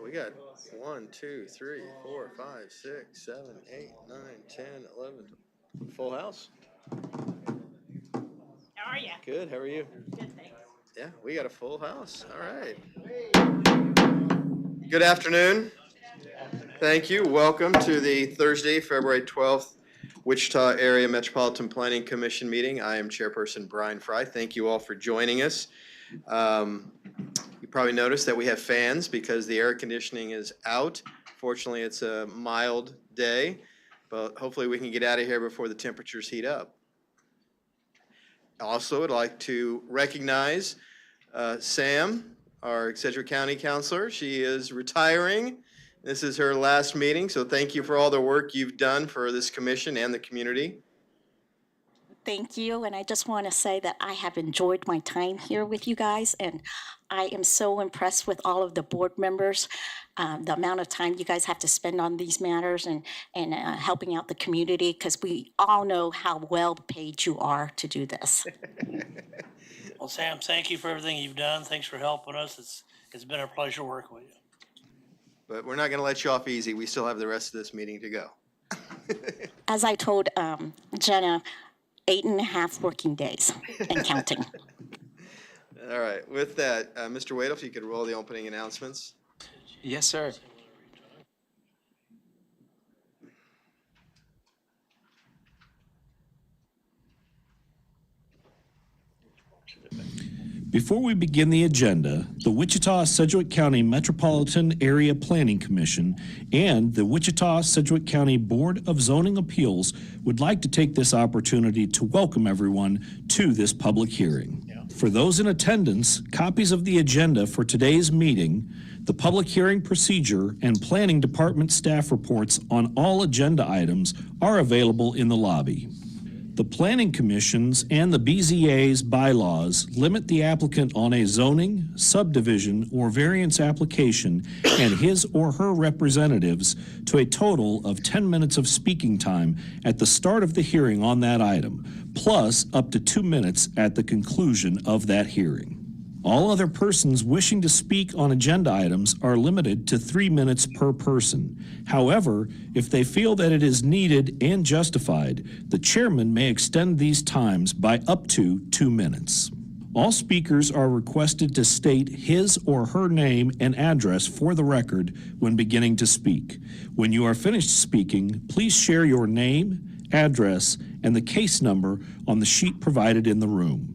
We got 1, 2, 3, 4, 5, 6, 7, 8, 9, 10, 11. Full house. How are you? Good. How are you? Good, thanks. Yeah, we got a full house. All right. Good afternoon. Thank you. Welcome to the Thursday, February 12th, Wichita Area Metropolitan Planning Commission meeting. I am Chairperson Brian Fry. Thank you all for joining us. You probably noticed that we have fans because the air conditioning is out. Fortunately, it's a mild day, but hopefully we can get out of here before the temperatures heat up. Also, I'd like to recognize Sam, our Sedgwick County Councilor. She is retiring. This is her last meeting, so thank you for all the work you've done for this commission and the community. Thank you, and I just want to say that I have enjoyed my time here with you guys, and I am so impressed with all of the board members, the amount of time you guys have to spend on these matters and helping out the community, because we all know how well paid you are to do this. Well, Sam, thank you for everything you've done. Thanks for helping us. It's been a pleasure working with you. But we're not going to let you off easy. We still have the rest of this meeting to go. As I told Jenna, 8.5 working days and counting. All right. With that, Mr. Waddle, if you could roll the opening announcements. Yes, sir. Before we begin the agenda, the Wichita-Sedgwick County Metropolitan Area Planning Commission and the Wichita-Sedgwick County Board of Zoning Appeals would like to take this opportunity to welcome everyone to this public hearing. For those in attendance, copies of the agenda for today's meeting, the public hearing procedure, and planning department staff reports on all agenda items are available in the lobby. The Planning Commission's and the BZA's bylaws limit the applicant on a zoning, subdivision, or variance application and his or her representatives to a total of 10 minutes of speaking time at the start of the hearing on that item, plus up to 2 minutes at the conclusion of that hearing. All other persons wishing to speak on agenda items are limited to 3 minutes per person. However, if they feel that it is needed and justified, the chairman may extend these times by up to 2 minutes. All speakers are requested to state his or her name and address for the record when beginning to speak. When you are finished speaking, please share your name, address, and the case number on the sheet provided in the room.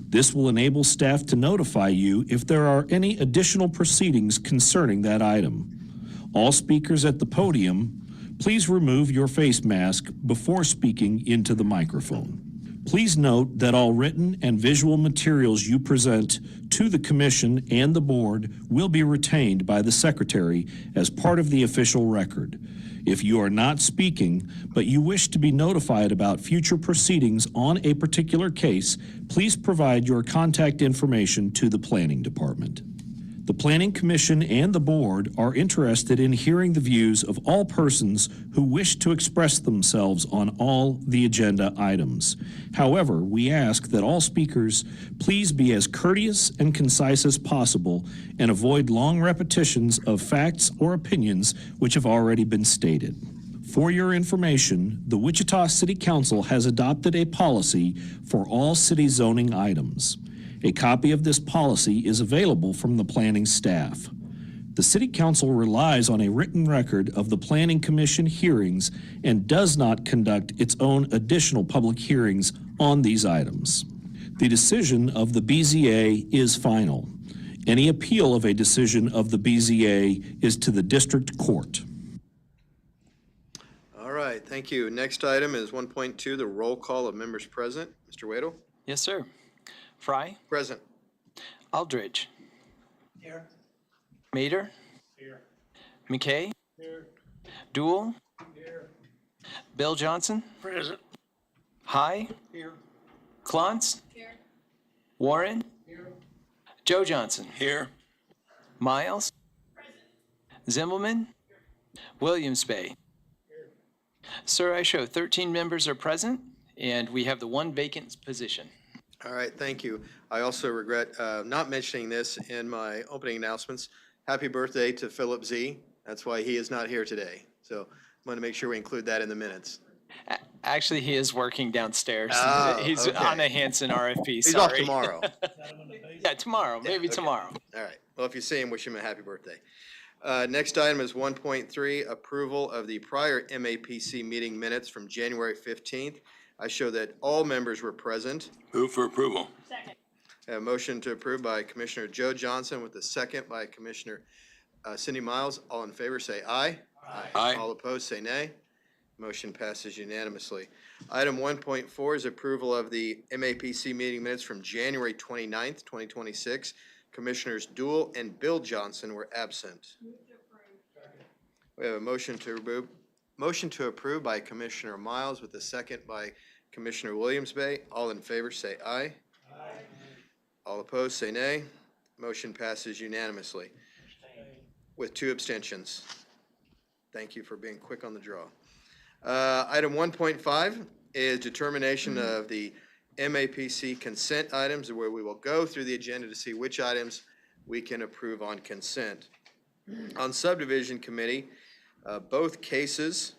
This will enable staff to notify you if there are any additional proceedings concerning that item. All speakers at the podium, please remove your face mask before speaking into the microphone. Please note that all written and visual materials you present to the commission and the board will be retained by the secretary as part of the official record. If you are not speaking, but you wish to be notified about future proceedings on a particular case, please provide your contact information to the Planning Department. The Planning Commission and the Board are interested in hearing the views of all persons who wish to express themselves on all the agenda items. However, we ask that all speakers please be as courteous and concise as possible and avoid long repetitions of facts or opinions which have already been stated. For your information, the Wichita City Council has adopted a policy for all city zoning items. A copy of this policy is available from the planning staff. The City Council relies on a written record of the Planning Commission hearings and does not conduct its own additional public hearings on these items. The decision of the BZA is final. Any appeal of a decision of the BZA is to the district court. All right, thank you. Next item is 1.2, the roll call of members present. Mr. Waddle? Yes, sir. Fry? Present. Aldridge? Here. Mater? Here. McKay? Here. Dool? Here. Bill Johnson? Present. High? Here. Klontz? Here. Warren? Here. Joe Johnson? Here. Miles? Zimmelman? Williams Bay? Sir, I show 13 members are present, and we have the one vacant position. All right, thank you. I also regret not mentioning this in my opening announcements. happy birthday to Philip Z. That's why he is not here today. So I'm going to make sure we include that in the minutes. Actually, he is working downstairs. Oh, He's okay. on a Hanson RFP. He's Sorry. off tomorrow. Yeah, tomorrow. Maybe okay. tomorrow. All right. Well, if you see him, wish him a happy birthday. Next item is 1.3, approval of the prior MAPC meeting minutes from January 15th. I show that all members were present. Move for approval. A motion to approve by Commissioner Joe Johnson with a second by Commissioner Cindy Miles. All in favor, say aye. Aye. All opposed, say nay. Motion passes unanimously. Item 1.4 is approval of the MAPC meeting minutes from January 29th, 2026. Commissioners Dool and Bill Johnson were absent. We have a motion to approve by Commissioner Miles with a second by Commissioner Williams Bay. All in favor, say aye. All opposed, say nay. Motion passes unanimously with 2 abstentions. Thank you for being quick on the draw. Item 1.5 is determination of the MAPC consent items, where we will go through the agenda to see which items we can approve on consent. On subdivision committee, both cases,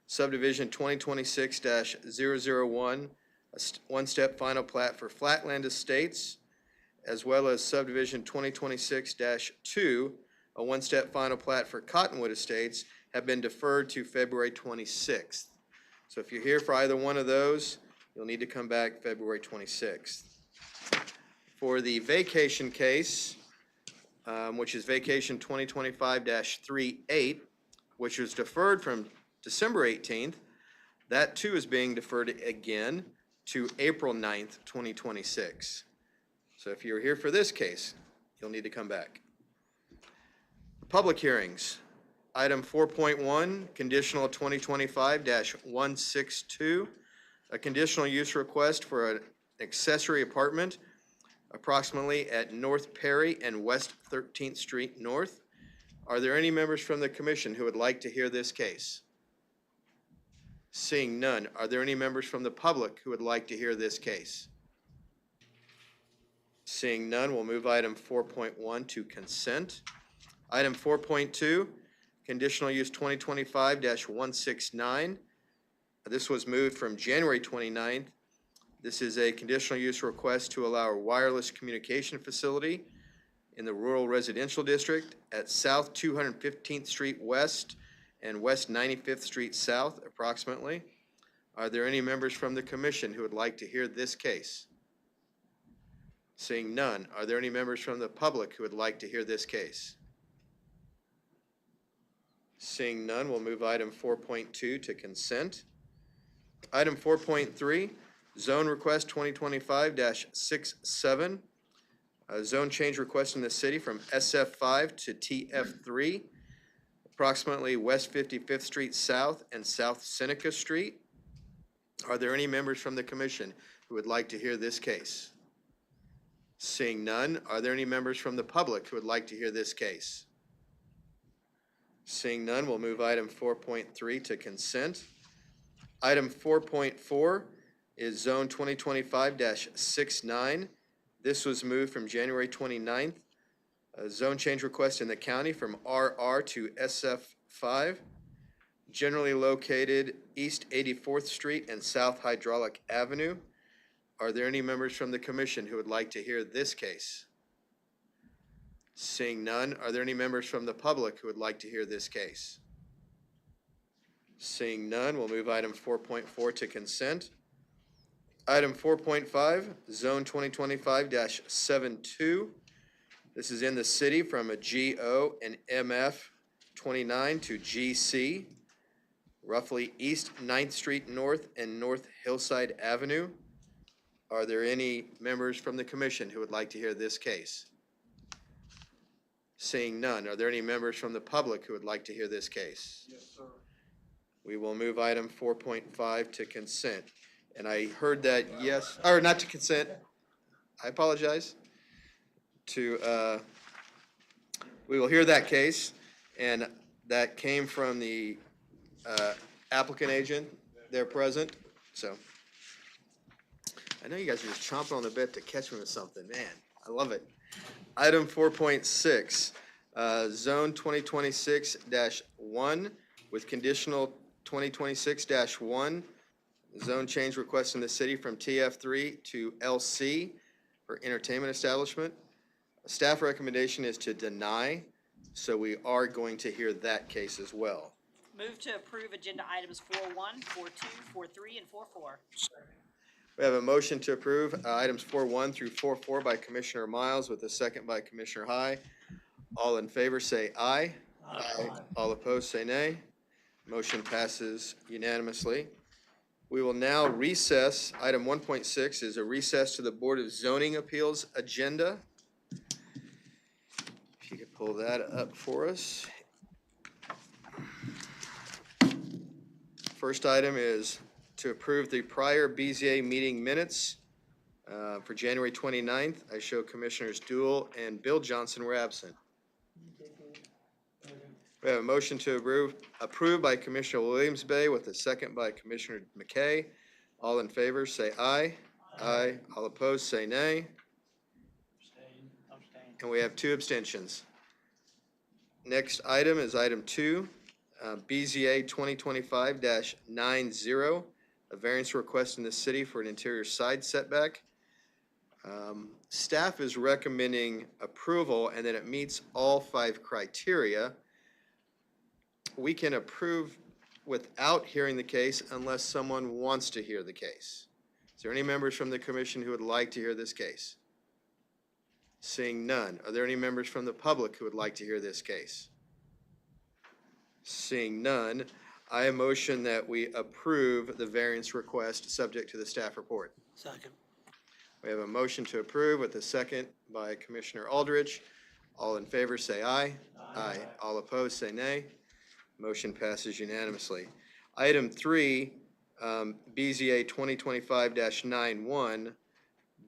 subdivision 2026-001, a one-step final plat for Flatland Estates, as well as subdivision 2026-2, a one-step final plat for Cottonwood Estates, have been deferred to February 26th. So if you're here for either one of those, you'll need to come back February 26th. For the vacation case, which is vacation 2025-38, which was deferred from December 18th, that too is being deferred again to April 9th, 2026. So if you're here for this case, you'll need to come back. Public hearings. Item 4.1, conditional 2025-162, a conditional use request for an accessory apartment approximately at North Perry and West 13th Street North. Are there any members from the commission who would like to hear this case? Seeing none, are there any members from the public who would like to hear this case? Seeing none, we'll move item 4.1 to consent. Item 4.2, conditional use 2025-169. This was moved from January 29th. This is a conditional use request to allow a wireless communication facility in the rural residential district at South 215th Street West and West 95th Street South approximately. Are there any members from the commission who would like to hear this case? Seeing none, are there any members from the public who would like to hear this case? Seeing none, we'll move item 4.2 to consent. Item 4.3, zone request 2025-67. A zone change request in the city from SF5 to TF3, approximately West 55th Street South and South Seneca Street. Are there any members from the commission who would like to hear this case? Seeing none, are there any members from the public who would like to hear this case? Seeing none, we'll move item 4.3 to consent. Item 4.4 is zone 2025-69. This was moved from January 29th. A zone change request in the county from RR to SF5, generally located East 84th Street and South Hydraulic Avenue. Are there any members from the commission who would like to hear this case? Seeing none, are there any members from the public who would like to hear this case? Seeing none, we'll move item 4.4 to consent. Item 4.5, zone 2025-72. This is in the city from a GO and MF 29 to GC, roughly East 9th Street North and North Hillside Avenue. Are there any members from the commission who would like to hear this case? Seeing none, are there any members from the public who would like to hear this case? Yes, sir. We will move item 4.5 to consent. And I heard that yes, or not to consent, I apologize. We will hear that case, and that came from the applicant agent. They're present, so. I know you guys are just chomping on the bit to catch me with something, man. I love it. Item 4.6, Zone 2026-1 with conditional 2026-1. Zone change request in the city from TF3 to LC for entertainment establishment. Staff recommendation is to deny, so we are going to hear that case as well. Move to approve agenda items 4-1, 4-2, 4-3, and 4-4. We have a motion to approve items 4-1 through 4-4 by Commissioner Miles with a second by Commissioner High. All in favor say aye. Aye. All opposed say nay. Motion passes unanimously. We will now recess. Item 1.6 is a recess to the Board of Zoning Appeals agenda. If you could pull that up for us. First item is to approve the prior BZA meeting minutes for January 29th. I show Commissioners Duell and Bill Johnson were absent. We have a motion to approve by Commissioner Williams Bay with a second by Commissioner McKay. All in favor say aye. Aye. All opposed say nay. And we have 2 abstentions. Next item is item 2, BZA 2025-90, a variance request in the city for an interior side setback. Staff is recommending approval and that it meets all 5 criteria. We can approve without hearing the case unless someone wants to hear the case. Is there any members from the commission who would like to hear this case? Seeing none. Are there any members from the public who would like to hear this case? Seeing none, I motion that we approve the variance request subject to the staff report. Second. We have a motion to approve with a second by Commissioner Aldridge. All in favor say aye. Aye. All opposed say nay. Motion passes unanimously. Item 3, BZA 2025-91,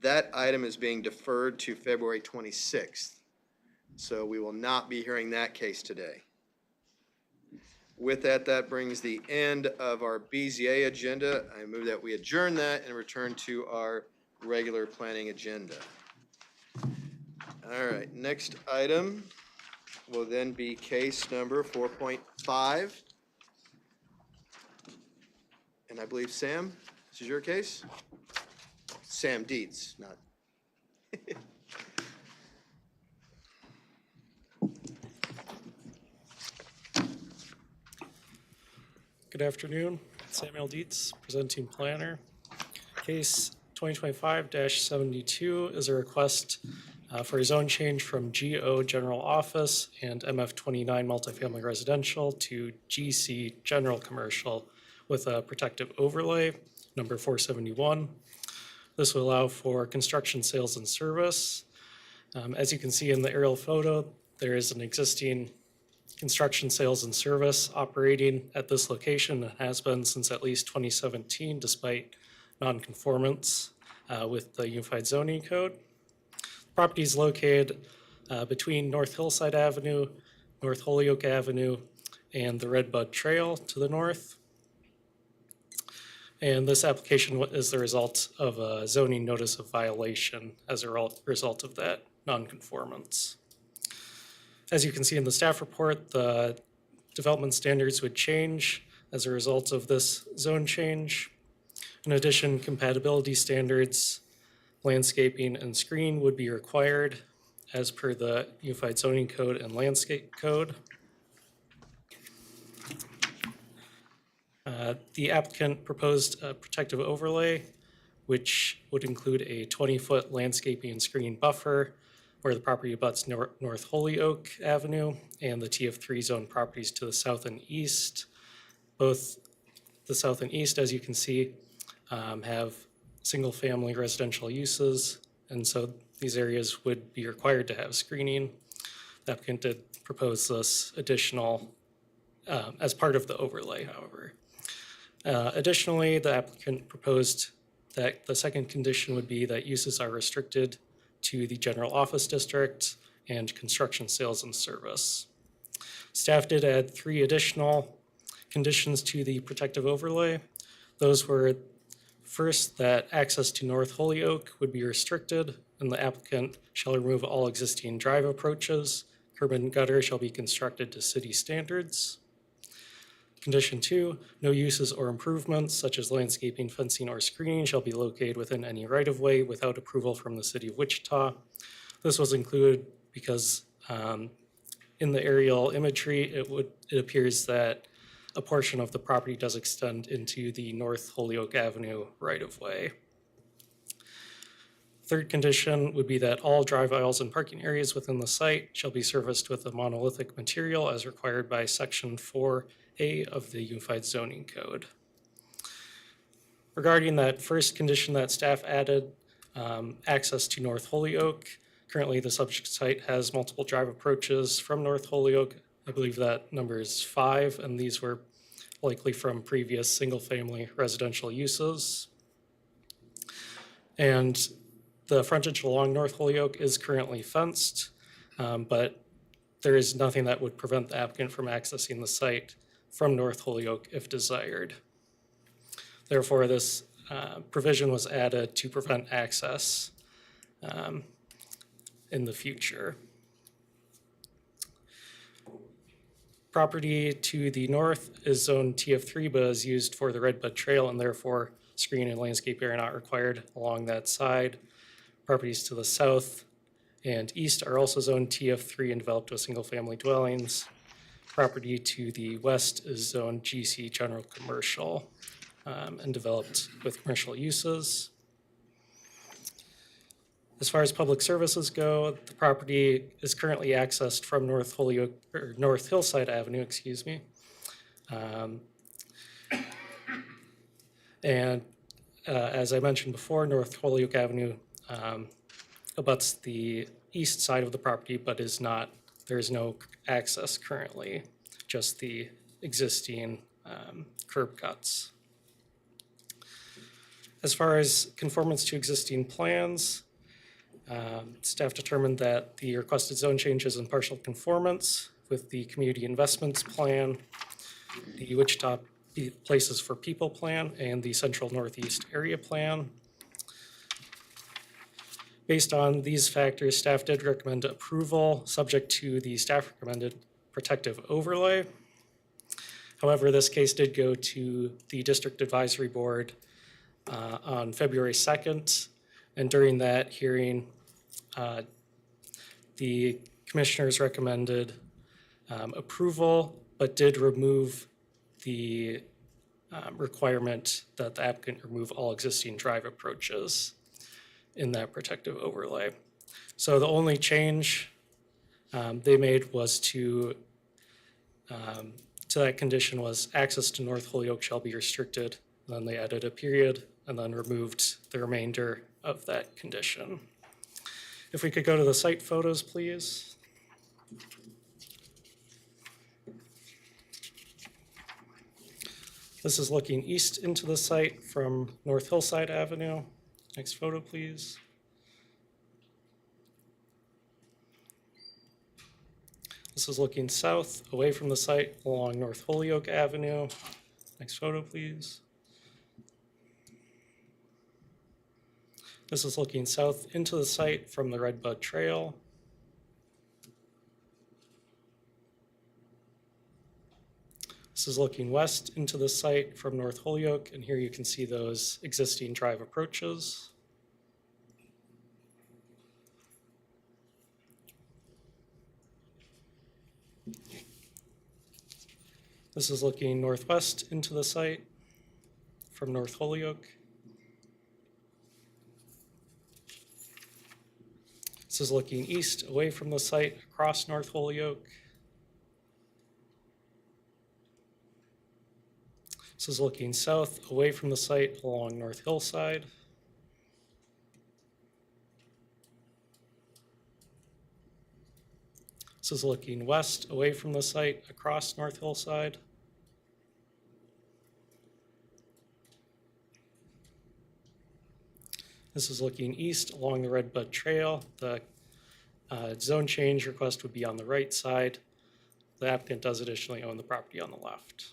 that item is being deferred to February 26th. So we will not be hearing that case today. With that, that brings the end of our BZA agenda. I move that we adjourn that and return to our regular planning agenda. All right, next item will then be case number 4.5. And I believe, Sam, this is your case? Sam Dietz, not. Good afternoon. Samuel Dietz, presenting planner. Case 2025-72 is a request for a zone change from GO General Office and MF29 Multifamily Residential to GC General Commercial with a protective overlay, number 471. This will allow for construction, sales, and service. As you can see in the aerial photo, there is an existing construction, sales, and service operating at this location and has been since at least 2017 despite non-conformance with the Unified Zoning Code. Property is located between North Hillside Avenue, North Holyoke Avenue, and the Redbud Trail to the north. And this application is the result of a zoning notice of violation as a result of that non-conformance. As you can see in the staff report, the development standards would change as a result of this zone change. In addition, compatibility standards, landscaping, and screening would be required as per the Unified Zoning Code and Landscape Code. The applicant proposed a protective overlay, which would include a 20-foot landscaping and screening buffer where the property abuts North Holyoke Avenue and the TF3 zone properties to the south and east. Both the south and east, as you can see, have single-family residential uses, and so these areas would be required to have screening. The applicant did propose this additional as part of the overlay, however. Additionally, the applicant proposed that the second condition would be that uses are restricted to the general office district and construction, sales, and service. Staff did add 3 additional conditions to the protective overlay. Those were, first, that access to North Holyoke would be restricted, and the applicant shall remove all existing drive approaches, curb and gutter shall be constructed to city standards. Condition 2, no uses or improvements such as landscaping, fencing, or screening shall be located within any right-of-way without approval from the city of Wichita. This was included because in the aerial imagery, it appears that a portion of the property does extend into the North Holyoke Avenue right-of-way. Third condition would be that all drive aisles and parking areas within the site shall be serviced with a monolithic material as required by Section 4A of the Unified Zoning Code. Regarding that first condition that staff added, access to North Holyoke, currently the subject site has multiple drive approaches from North Holyoke. I believe that number is 5, and these were likely from previous single-family residential uses. And the frontage along North Holyoke is currently fenced, but there is nothing that would prevent the applicant from accessing the site from North Holyoke if desired. Therefore, this provision was added to prevent access in the future. Property to the north is zoned TF3, but is used for the Redbud Trail, and therefore screening and landscape are not required along that side. Properties to the south and east are also zoned TF3 and developed with single-family dwellings. Property to the west is zoned GC General Commercial and developed with commercial uses. As far as public services go, the property is currently accessed from North Holyoke, or North Hillside Avenue, excuse me. As I mentioned before, North Holyoke Avenue abuts the east side of the property, but there is no access currently, just the existing curb cuts. As far as conformance to existing plans, staff determined that the requested zone change is in partial conformance with the Community Investments Plan, the Wichita Places for People Plan, and the Central Northeast Area Plan. Based on these factors, staff did recommend approval, subject to the staff recommended protective overlay. However, this case did go to the District Advisory Board on February 2nd, and during that hearing, the commissioners recommended approval, but did remove the requirement that the applicant remove all existing drive approaches in that protective overlay. So the only change they made was to that condition was access to North Holyoke shall be restricted. Then they added a period and then removed the remainder of that condition. If we could go to the site photos, please. This is looking east into the site from North Hillside Avenue. Next photo, please. This is looking south away from the site along North Holyoke Avenue. Next photo, please. This is looking south into the site from the Redbud Trail. This is looking west into the site from North Holyoke, and here you can see those existing drive approaches. This is looking northwest into the site from North Holyoke. This is looking east away from the site across North Holyoke. This is looking south away from the site along North Hillside. This is looking west away from the site across North Hillside. This is looking east along the Redbud Trail. The zone change request would be on the right side. The applicant does additionally own the property on the left.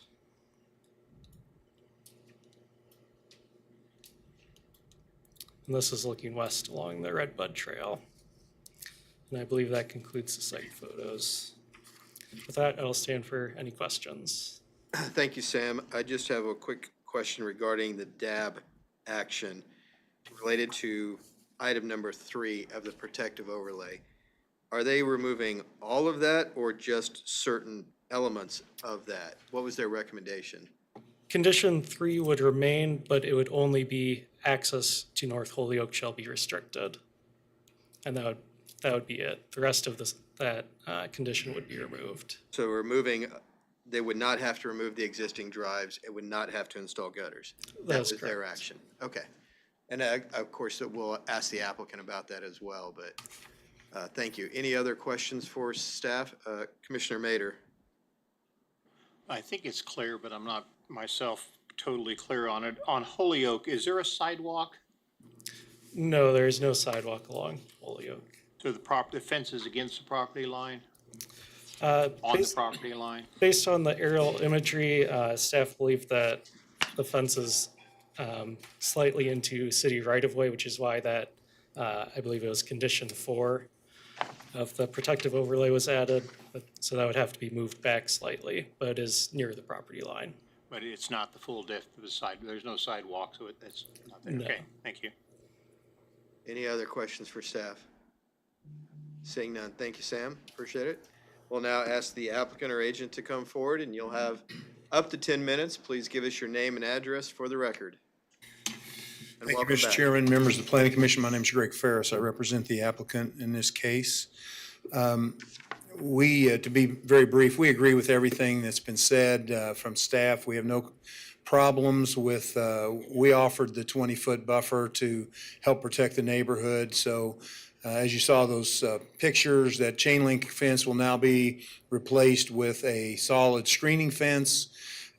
And this is looking west along the Redbud Trail. And I believe that concludes the site photos. With that, I'll stand for any questions. Thank you, Sam. I just have a quick question regarding the DAB action related to item number 3 of the protective overlay. Are they removing all of that or just certain elements of that? What was their recommendation? Condition 3 would remain, but it would only be access to North Holyoke shall be restricted. And that would be it. The rest of that condition would be removed. So they would not have to remove the existing drives. It would not have to install gutters. That That's was their correct. action. Okay. And of course, we'll ask the applicant about that as well, but thank you. Any other questions for staff? Commissioner Mader? I think it's clear, but I'm not myself totally clear on it. On Holyoke, is there a sidewalk No, there is no sidewalk along Holyoke. to the fence is against the property line, Uh, on the based, property line? based on the aerial imagery, staff believe that the fence is slightly into city right-of-way, which is why that, I believe it was condition 4 of the protective overlay was added. So that would have to be moved back slightly, but it is near the property line. But it's not the full depth of the side, there's no sidewalk, so that's not there. No. Okay, thank you. Any other questions for staff? Seeing none. Thank you, Sam. Appreciate it. We'll now ask the applicant or agent to come forward, and you'll have up to 10 minutes. Please give us your name and address for the record. And Thank you, welcome Mr. back. Chairman, members of the Planning Commission. My name is Greg Ferris. I represent the applicant in this case. To be very brief, we agree with everything that's been said from staff. We have no problems with, we offered the 20-foot buffer to help protect the neighborhood. So as you saw those pictures, that chain link fence will now be replaced with a solid screening fence.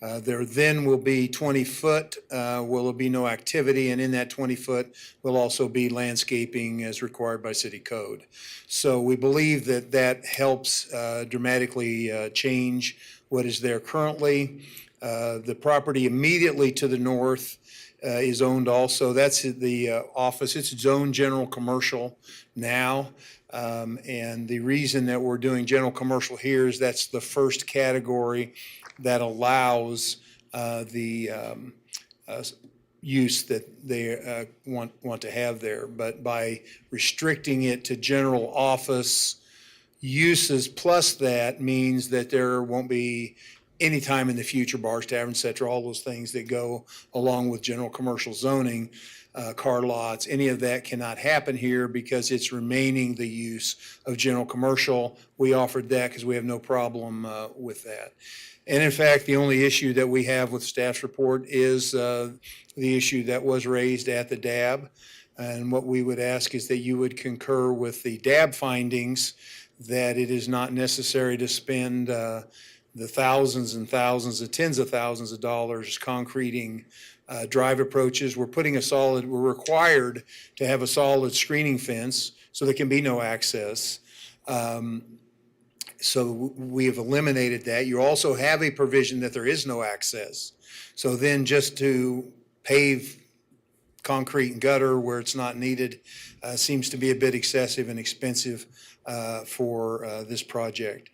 There then will be 20-foot, will be no activity, and in that 20-foot will also be landscaping as required by city code. So we believe that that helps dramatically change what is there currently. The property immediately to the north is owned also. That's the office. It's zoned general commercial now. And the reason that we're doing general commercial here is that's the first category that allows the use that they want to have there. But by restricting it to general office uses plus that means that there won't be any time in the future bars, taverns, et cetera, all those things that go along with general commercial zoning, car lots, any of that cannot happen here because it's remaining the use of general commercial. We offered that because we have no problem with that. And in fact, the only issue that we have with staff's report is the issue that was raised at the DAB. And what we would ask is that you would concur with the DAB findings that it is not necessary to spend the thousands and thousands, the tens of thousands of dollars concreting drive approaches. We're required to have a solid screening fence so there can be no access. So we have eliminated that. You also have a provision that there is no access. So then just to pave concrete and gutter where it's not needed seems to be a bit excessive and expensive for this project.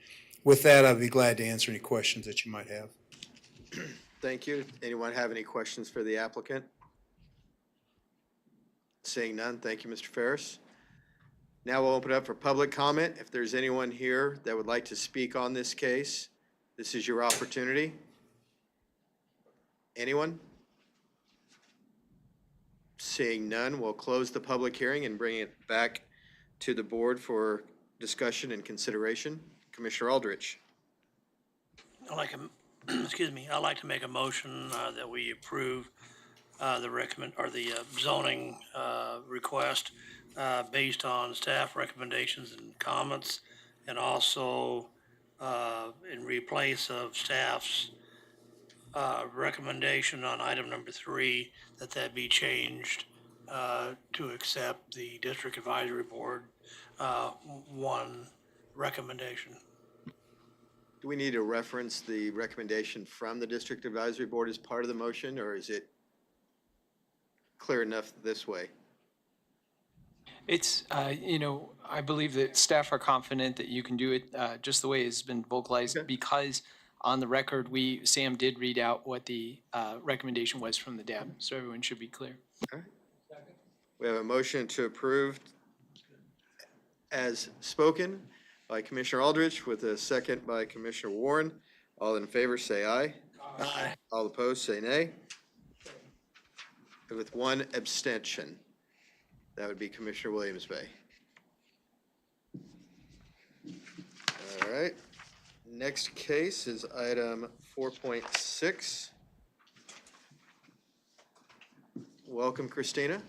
With that, I'd be glad to answer any questions that you might have. Thank you. Anyone have any questions for the applicant? Seeing none, thank you, Mr. Ferris. Now we'll open it up for public comment. If there's anyone here that would like to speak on this case, this is your opportunity. Anyone? Seeing none, we'll close the public hearing and bring it back to the board for discussion and consideration. Commissioner Aldrich. I'd like to make a motion that we approve the zoning request based on staff recommendations and comments, and also in replace of staff's recommendation on item number 3, that be changed to accept the district advisory board 1 recommendation. Do we need to reference the recommendation from the District Advisory Board as part of the motion, or is it clear enough this way? It's, I believe that staff are confident that you can do it just the way it's been vocalized Okay. because on the record, Sam did read out what the recommendation was from the DAB, so everyone should be clear. We have a motion to approve as spoken by Commissioner Aldrich with a second by Commissioner Warren. All in favor, say aye. Aye. All opposed, say nay. With one abstention. That would be Commissioner Williams Bay. All right. Next case is item 4.6. Welcome, Christina.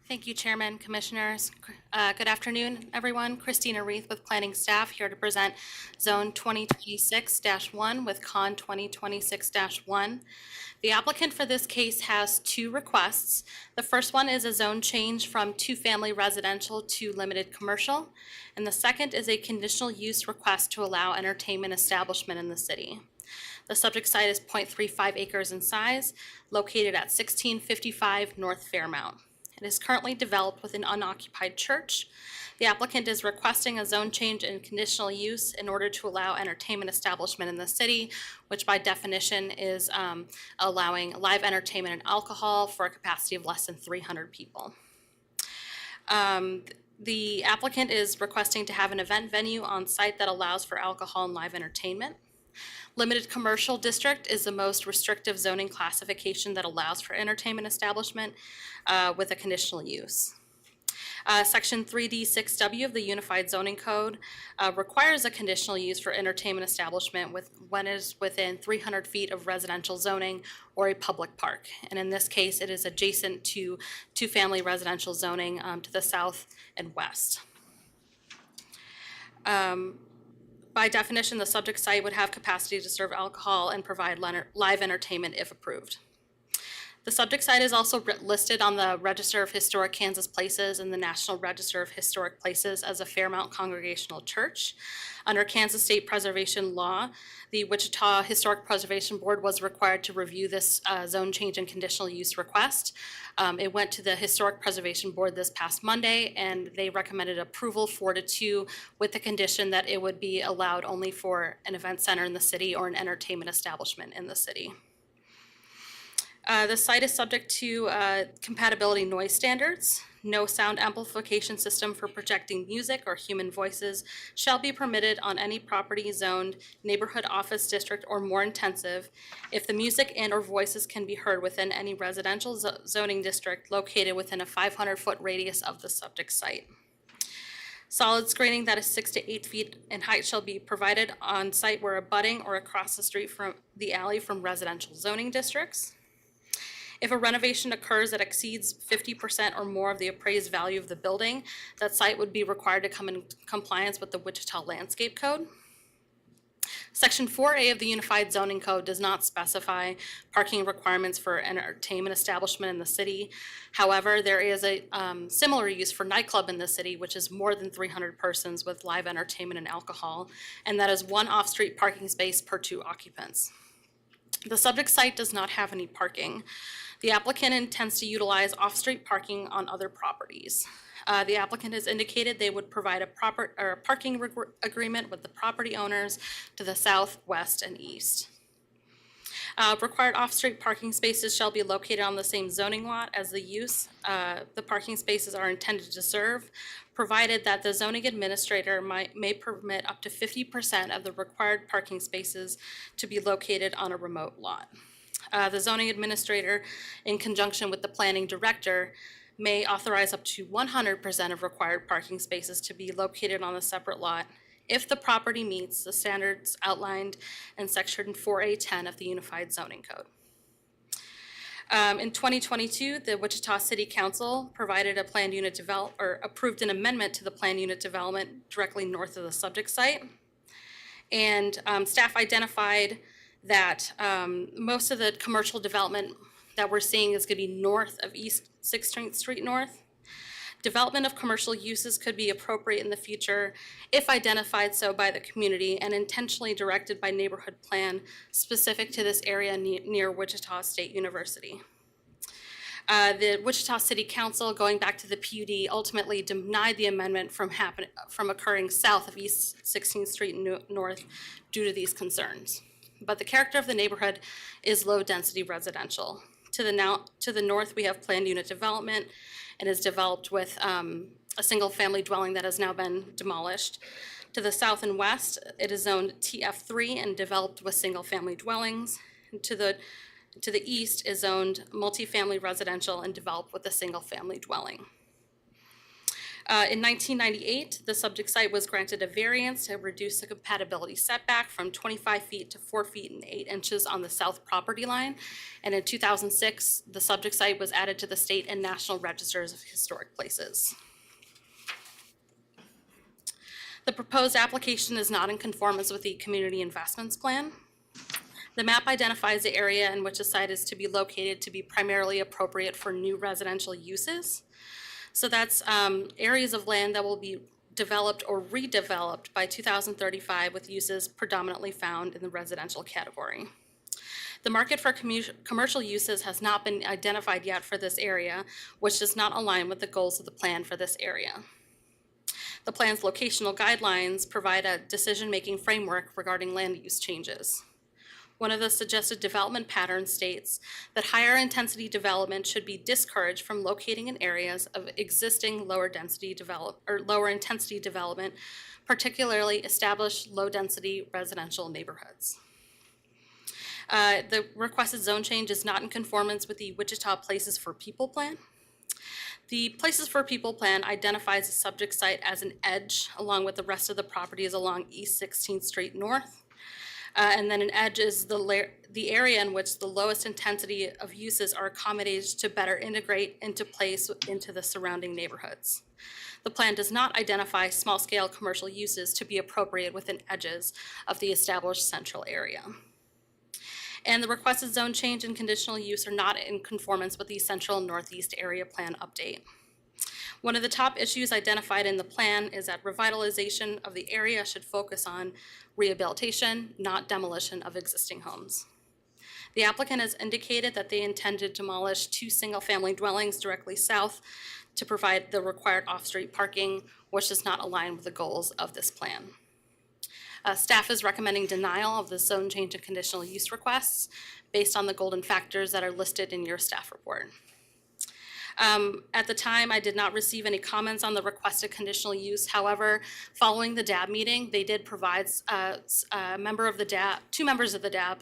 Thank you, Chairman, Commissioners. Good afternoon, everyone. Christina Reith with Planning Staff here to present Zone 2026-1 with Con 2026-1. The applicant for this case has two requests. The first one is a zone change from two-family residential to limited commercial, and the second is a conditional use request to allow entertainment establishment in the city. The subject site is 0.35 acres in size, located at 1655 North Fairmount. It is currently developed with an unoccupied church. The applicant is requesting a zone change in conditional use in order to allow entertainment establishment in the city, which by definition is allowing live entertainment and alcohol for a capacity of less than 300 people. The applicant is requesting to have an event venue on site that allows for alcohol and live entertainment. Limited commercial district is the most restrictive zoning classification that allows for entertainment establishment with a conditional use. Section 3D6W of the Unified Zoning Code requires a conditional use for entertainment establishment when it is within 300 feet of residential zoning or a public park. And in this case, it is adjacent to two-family residential zoning to the south and west. By definition, the subject site would have capacity to serve alcohol and provide live entertainment if approved. The subject site is also listed on the Register of Historic Kansas Places and the National Register of Historic Places as a Fairmount Congregational Church. Under Kansas State Preservation Law, the Wichita Historic Preservation Board was required to review this zone change and conditional use request. It went to the Historic Preservation Board this past Monday, and they recommended approval 4-2 with the condition that it would be allowed only for an event center in the city or an entertainment establishment in the city. The site is subject to compatibility noise standards. No sound amplification system for projecting music or human voices shall be permitted on any property zoned neighborhood office district or more intensive if the music and or voices can be heard within any residential zoning district located within a 500-foot radius of the subject site. Solid screening that is 6 to 8 feet in height shall be provided on site where abutting or across the street from the alley from residential zoning districts. If a renovation occurs that exceeds 50% or more of the appraised value of the building, that site would be required to come in compliance with the Wichita Landscape Code. Section 4A of the Unified Zoning Code does not specify parking requirements for entertainment establishment in the city. However, there is a similar use for nightclub in the city, which is more than 300 persons with live entertainment and alcohol, and that is 1 off-street parking space per 2 occupants. The subject site does not have any parking. The applicant intends to utilize off-street parking on other properties. The applicant has indicated they would provide a parking agreement with the property owners to the south, west, and east. Required off-street parking spaces shall be located on the same zoning lot as the use the parking spaces are intended to serve, provided that the zoning administrator may permit up to 50% of the required parking spaces to be located on a remote lot. The zoning administrator, in conjunction with the planning director, may authorize up to 100% of required parking spaces to be located on a separate lot if the property meets the standards outlined in Section 4A10 of the Unified Zoning Code. In 2022, the Wichita City Council provided a planned unit approved an amendment to the planned unit development directly north of the subject site. And staff identified that most of the commercial development that we're seeing is going to be north of East 16th Street North. Development of commercial uses could be appropriate in the future if identified so by the community and intentionally directed by neighborhood plan specific to this area near Wichita State University. The Wichita City Council, going back to the PUD, ultimately denied the amendment from occurring south of East 16th Street North due to these concerns. But the character of the neighborhood is low-density residential. To the north, we have planned unit development and is developed with a single-family dwelling that has now been demolished. To the south and west, it is zoned TF3 and developed with single-family dwellings. To the east is zoned multifamily residential and developed with a single-family dwelling. In 1998, the subject site was granted a variance to reduce the compatibility setback from 25 feet to 4 feet and 8 inches on the south property line. And in 2006, the subject site was added to the state and national registers of historic places. The proposed application is not in conformance with the Community Investments Plan. The map identifies the area in which the site is to be located to be primarily appropriate for new residential uses. So that's areas of land that will be developed or redeveloped by 2035 with uses predominantly found in the residential category. The market for commercial uses has not been identified yet for this area, which does not align with the goals of the plan for this area. The plan's locational guidelines provide a decision-making framework regarding land use changes. One of the suggested development patterns states that higher intensity development should be discouraged from locating in areas of existing lower intensity development, particularly established low-density residential neighborhoods. The requested zone change is not in conformance with the Wichita Places for People Plan. The Places for People Plan identifies the subject site as an edge along with the rest of the properties along East 16th Street North. And then an edge is the area in which the lowest intensity of uses are accommodated to better integrate into place into the surrounding neighborhoods. The plan does not identify small-scale commercial uses to be appropriate within edges of the established central area. And the requested zone change and conditional use are not in conformance with the Central Northeast Area Plan update. One of the top issues identified in the plan is that revitalization of the area should focus on rehabilitation, not demolition of existing homes. The applicant has indicated that they intend to demolish 2 single-family dwellings directly south to provide the required off-street parking, which does not align with the goals of this plan. Staff is recommending denial of the zone change and conditional use requests based on the golden factors that are listed in your staff report. At the time, I did not receive any comments on the requested conditional use. However, following the DAB meeting, they did provide two members of the DAB,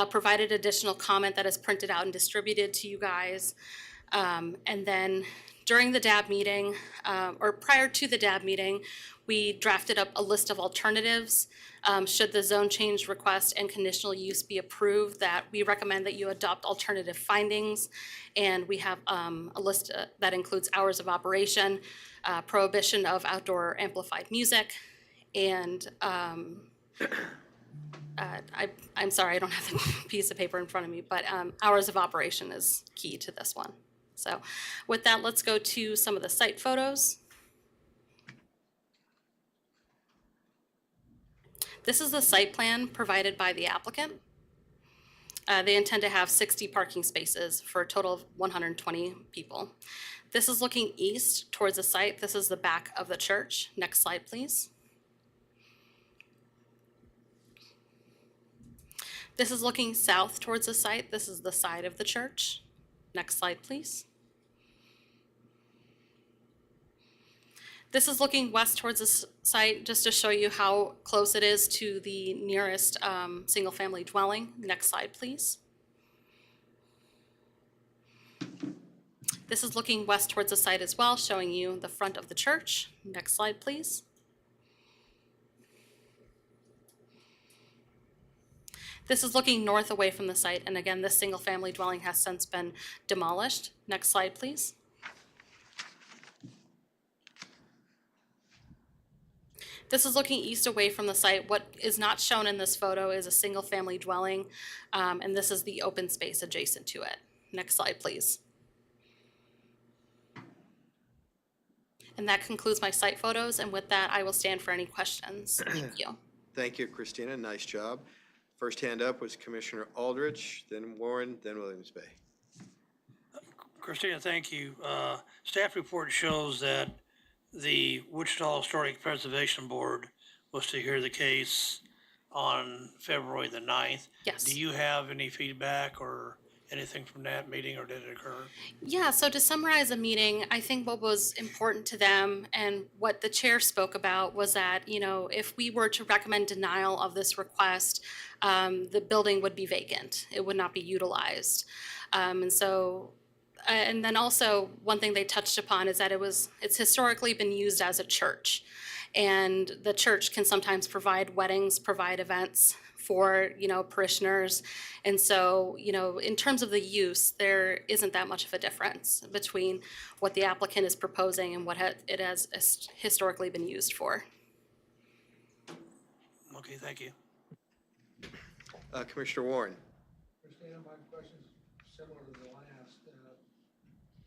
provided additional comment that is printed out and distributed to you guys. And then during the DAB meeting, or prior to the DAB meeting, we drafted up a list of alternatives. Should the zone change request and conditional use be approved, that we recommend that you adopt alternative findings. And we have a list that includes hours of operation, prohibition of outdoor amplified music, and I'm sorry, I don't have the piece of paper in front of me, but hours of operation is key to this one. So with that, let's go to some of the site photos. This is the site plan provided by the applicant. They intend to have 60 parking spaces for a total of 120 people. This is looking east towards the site. This is the back of the church. Next slide, please. This is looking south towards the site. This is the side of the church. Next slide, please. This is looking west towards the site, just to show you how close it is to the nearest single-family dwelling. Next slide, please. This is looking west towards the site as well, showing you the front of the church. Next slide, please. This is looking north away from the site, and again, this single-family dwelling has since been demolished. Next slide, please. This is looking east away from the site. What is not shown in this photo is a single-family dwelling, and this is the open space adjacent to it. Next slide, please. And that concludes my site photos, and with that, I will stand for any questions. Thank you. Thank you, Christina. Nice job. First hand up was Commissioner Aldrich, then Warren, then Williams Bay. Christina, thank you. Staff report shows that the Wichita Historic Preservation Board was to hear the case on February the 9th. Yes. Do you have any feedback or anything from that meeting, or did it occur? Yeah, so to summarize a meeting, I think what was important to them and what the chair spoke about was that, you know, if we were to recommend denial of this request, the building would be vacant. It would not be utilized. And then also, one thing they touched upon is that it's historically been used as a church. And the church can sometimes provide weddings, provide events for, you know, parishioners. And so, you know, in terms of the use, there isn't that much of a difference between what the applicant is proposing and what it has historically been used for. Okay, thank you. Commissioner Warren. Christina, my question's similar to the last.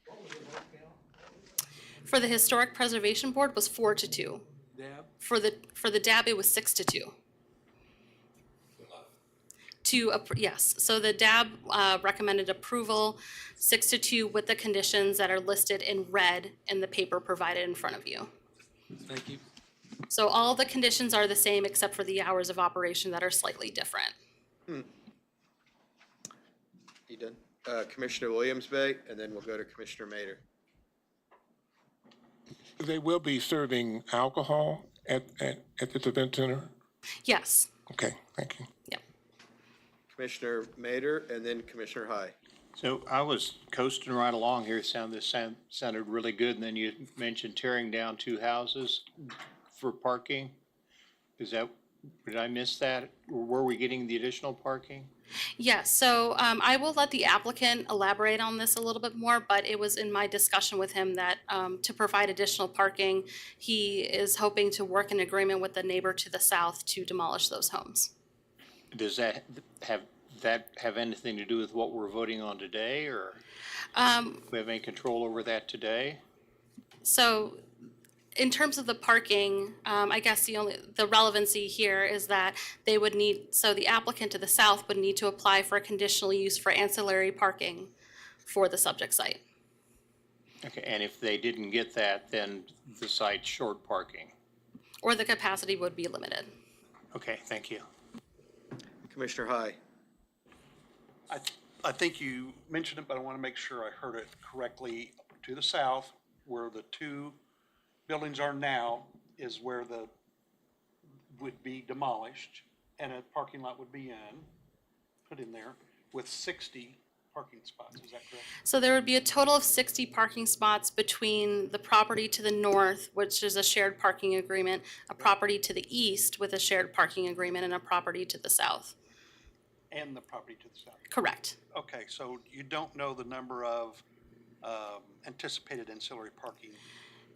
What was the vote count? For the Historic Preservation Board was 4-2. For the DAB, it was 6-2. Yes, so the DAB recommended approval 6-2 with the conditions that are listed in red in the paper provided in front of you. Thank you. So all the conditions are the same except for the hours of operation that are slightly different. You done? Commissioner Williams-Bay, and then we'll go to Commissioner Mader. They will be serving alcohol at this event center? Yes. Okay, thank you. Yep. Commissioner Mader, and then Commissioner High. So I was coasting right along here, sounded really good, and then you mentioned tearing down 2 houses for parking. Did I miss that? Were we getting the additional parking? Yes, so I will let the applicant elaborate on this a little bit more, but it was in my discussion with him that to provide additional parking, he is hoping to work in agreement with the neighbor to the south to demolish those homes. Does that have anything to do with what we're voting on today, or do we have any control over that today? So in terms of the parking, I guess the relevancy here is that they would need, so the applicant to the south would need to apply for a conditional use for ancillary parking for the subject site. Okay, and if they didn't get that, then the site's short parking. Or the capacity would be limited. Okay, thank you. Commissioner High. I think you mentioned it, but I want to make sure I heard it correctly. To the south, where the 2 buildings are now, is where would be demolished, and a parking lot would be put in there with 60 parking spots. Is that correct? So there would be a total of 60 parking spots between the property to the north, which is a shared parking agreement, a property to the east with a shared parking agreement, and a property to the south. And the property to the south. Correct. Okay, so you don't know the number of anticipated ancillary parking?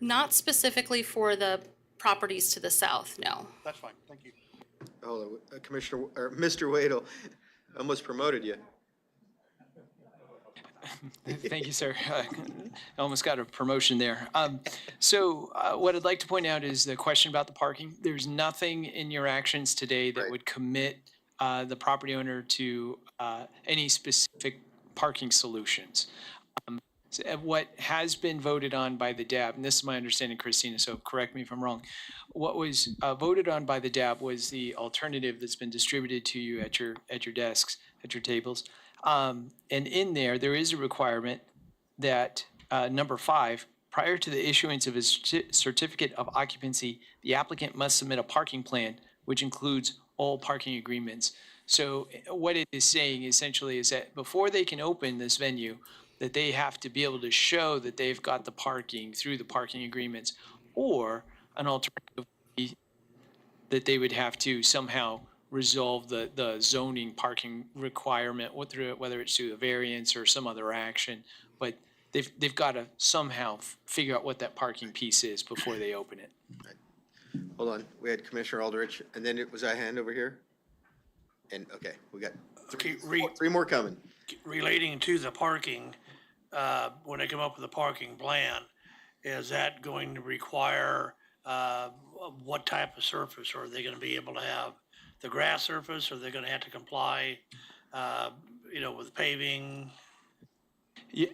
Not specifically for the properties to the south, no. That's fine, thank you. Hold on, Commissioner, or Mr. Wadle, almost promoted you. Thank you, sir. I almost got a promotion there. So what I'd like to point out is the question about the parking. There's nothing in your actions today that would commit the property owner to any specific parking solutions. So what has been voted on by the DAB, and this is my understanding, Christina, so correct me if I'm wrong. What was voted on by the DAB was the alternative that's been distributed to you at your desks, at your tables. And in there is a requirement that number 5, prior to the issuance of a certificate of occupancy, the applicant must submit a parking plan, which includes all parking agreements. So what it is saying essentially is that before they can open this venue, that they have to be able to show that they've got the parking through the parking agreements, or an alternative that they would have to somehow resolve the zoning parking requirement, whether it's through a variance or some other action. But they've got to somehow figure out what that parking piece is before they open it. Hold on, we had Commissioner Aldrich, and then it was a hand over here? And, okay, we got three more coming. Relating to the parking, when they come up with a parking plan, is that going to require what type of surface? Are they going to be able to have the grass surface? Or are they going to have to comply, with paving? Yeah,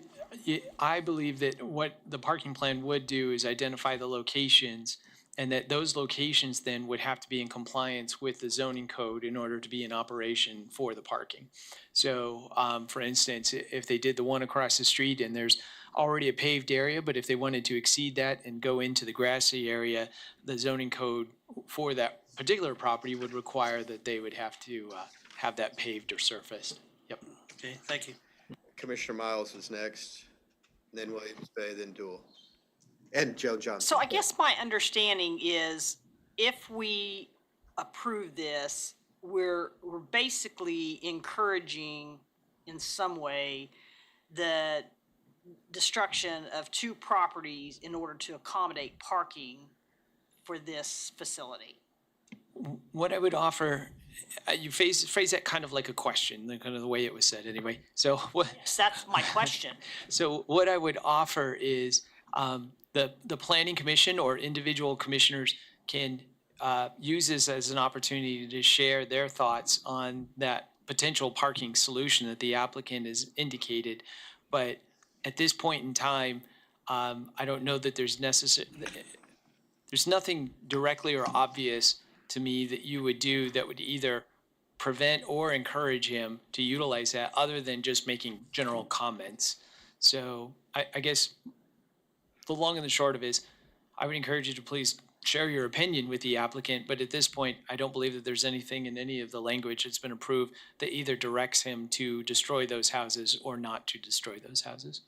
I believe that what the parking plan would do is identify the locations, and that those locations then would have to be in compliance with the zoning code in order to be in operation for the parking. So, for instance, if they did the one across the street and there's already a paved area, but if they wanted to exceed that and go into the grassy area, the zoning code for that particular property would require that they would have to have that paved or surfaced. Yep. Okay, thank you. Commissioner Miles is next, then Williams Bay, then Dool. And Joe Johnson. So I guess my understanding is if we approve this, we're basically encouraging in some way the destruction of two properties in order to accommodate parking for this facility. What I would offer, you phrase that kind of like a question, kind of the way it was said anyway. So what? So that's my question. So what I would offer is the planning commission or individual commissioners can use this as an opportunity to share their thoughts on that potential parking solution that the applicant has indicated. But at this point in time, I don't know that there's nothing directly or obvious to me that you would do that would either prevent or encourage him to utilize that other than just making general comments. So I guess the long and the short of it is, I would encourage you to please share your opinion with the applicant, but at this point, I don't believe that there's anything in any of the language that's been approved that either directs him to destroy those houses or not to destroy those houses.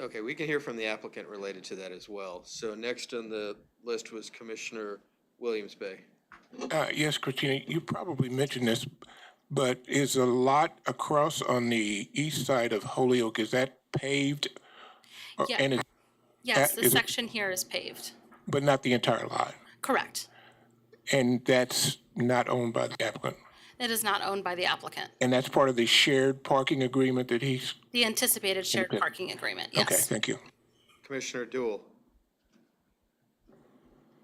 Okay, we can hear from the applicant related to that as well. So next on the list was Commissioner Williams Bay. Yes, Christina, you probably mentioned this, but is a lot across on the east side of Holyoke, is that paved? Yeah. And Yes, this is it- section here is paved. but not the entire lot? Correct. And that's not owned by the applicant? It is not owned by the applicant. And that's part of the shared parking agreement that he's, The anticipated shared Okay. parking agreement, okay, yes. thank you. Commissioner Dool.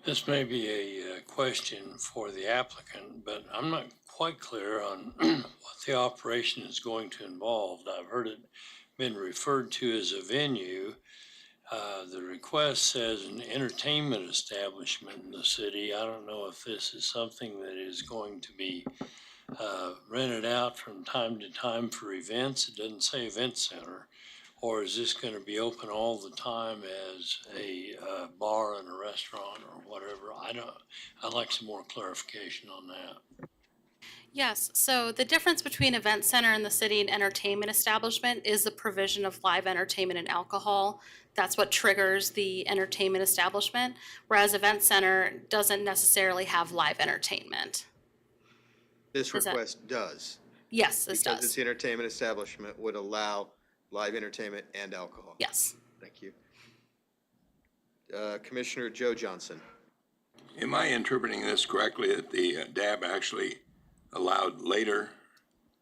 This may be a question for the applicant, but I'm not quite clear on what the operation is going to involve. I've heard it been referred to as a venue. The request says an entertainment establishment in the city. I don't know if this is something that is going to be rented out from time to time for events. It doesn't say event center. Or is this going to be open all the time as a bar and a restaurant or whatever? I'd like some more clarification on that. Yes, so the difference between event center in the city and entertainment establishment is the provision of live entertainment and alcohol. That's what triggers the entertainment establishment, whereas event center doesn't necessarily have live entertainment. This Is that- request does. Yes, this Because does. this entertainment establishment would allow live entertainment and alcohol. Yes. Thank you. Commissioner Joe Johnson. Am I interpreting this correctly, that the DAB actually allowed later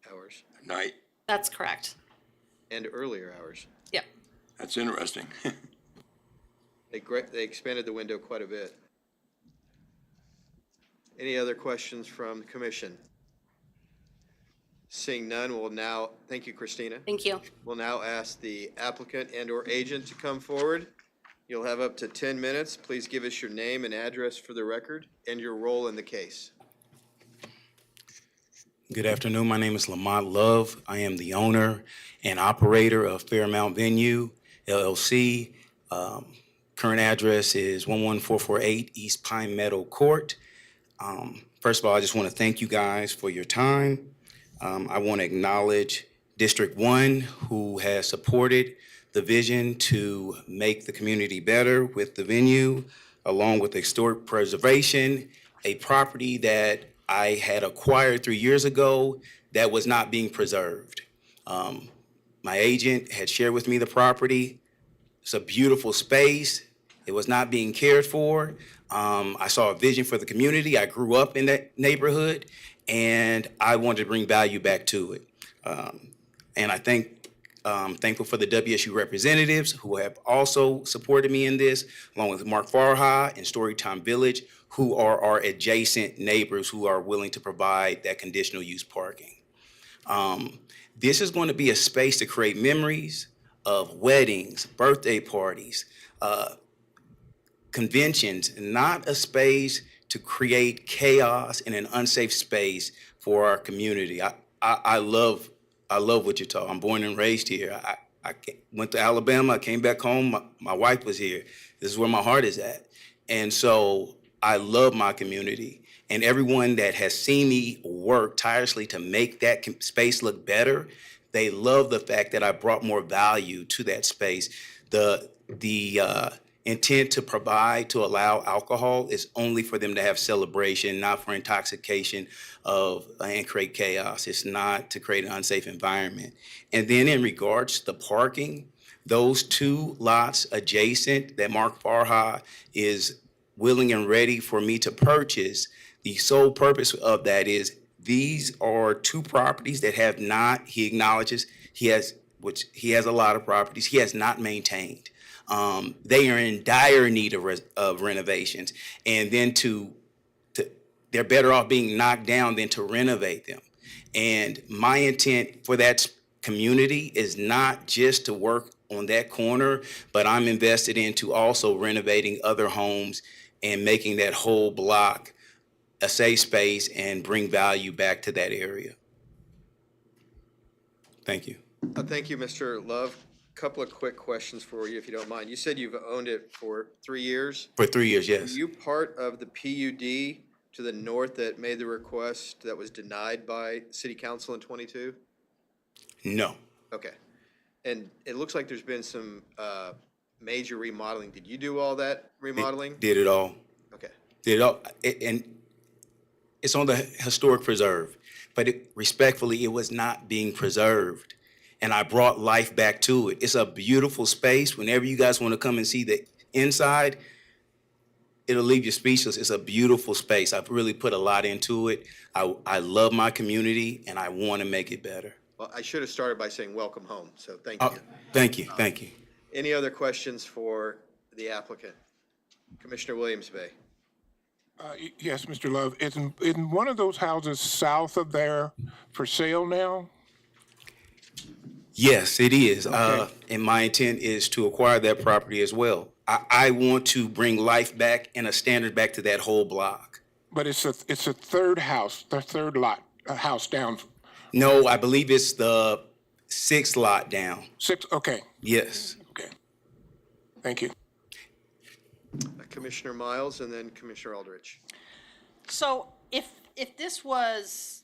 Hours. night? That's correct. And earlier hours. Yep. That's interesting. They expanded the window quite a bit. Any other questions from the commission? Seeing none, we'll now, thank you, Christina. Thank you. We'll now ask the applicant and/or agent to come forward. You'll have up to 10 minutes. Please give us your name and address for the record and your role in the case. Good afternoon. My name is Lamont Love. I am the owner and operator of Fairmount Venue, LLC. Current address is 11448 East Pine Meadow Court. First of all, I just want to thank you guys for your time. I want to acknowledge District 1, who has supported the vision to make the community better with the venue, along with historic preservation, a property that I had acquired 3 years ago that was not being preserved. My agent had shared with me the property. It's a beautiful space. It was not being cared for. I saw a vision for the community. I grew up in that neighborhood, and I wanted to bring value back to it. And I'm thankful for the WSU representatives who have also supported me in this, along with Mark Farha and Storytime Village, who are our adjacent neighbors who are willing to provide that conditional use parking. This is going to be a space to create memories of weddings, birthday parties, conventions, not a space to create chaos in an unsafe space for our community. I love Wichita. I'm born and raised here. Went to Alabama. I came back home. My wife was here. This is where my heart is at. And so I love my community. And everyone that has seen me work tirelessly to make that space look better, they love the fact that I brought more value to that space. The intent to provide, to allow alcohol is only for them to have celebration, not for intoxication and create chaos. It's not to create an unsafe environment. And then in regards to parking, those 2 lots adjacent that Mark Farha is willing and ready for me to purchase, the sole purpose of that is these are 2 properties that have not, he acknowledges, he has a lot of properties, he has not maintained. They are in dire need of renovations, and then they're better off being knocked down than to renovate them. And my intent for that community is not just to work on that corner, but I'm invested into also renovating other homes and making that whole block a safe space and bring value back to that area. Thank you. Thank you, Mr. Love. Couple of quick questions for you, if you don't mind. You said you've owned it for 3 years. For 3 years, Were yes. you part of the PUD to the north that made the request that was denied by City Council in '22? No. Okay. And it looks like there's been some major remodeling. Did you do all that remodeling? Did it all. Okay. Did it all. And it's on the historic preserve, but respectfully, it was not being preserved. And I brought life back to it. It's a beautiful space. Whenever you guys want to come and see the inside, it'll leave you speechless. It's a beautiful space. I've really put a lot into it. I love my community, and I want to make it better. Well, I should have started by saying welcome home, so thank you. Thank you, thank you. Any other questions for the applicant? Commissioner Williams Bay. Yes, Mr. Love, isn't one of those houses south of there for sale now? Yes, it is. Okay. And my intent is to acquire that property as well. I want to bring life back and a standard back to that whole block. But it's a third house, the third lot, house down. No, I believe it's the 6th lot down. 6, okay. Yes. Okay. Thank you. Commissioner Miles and then Commissioner Aldrich. So if this was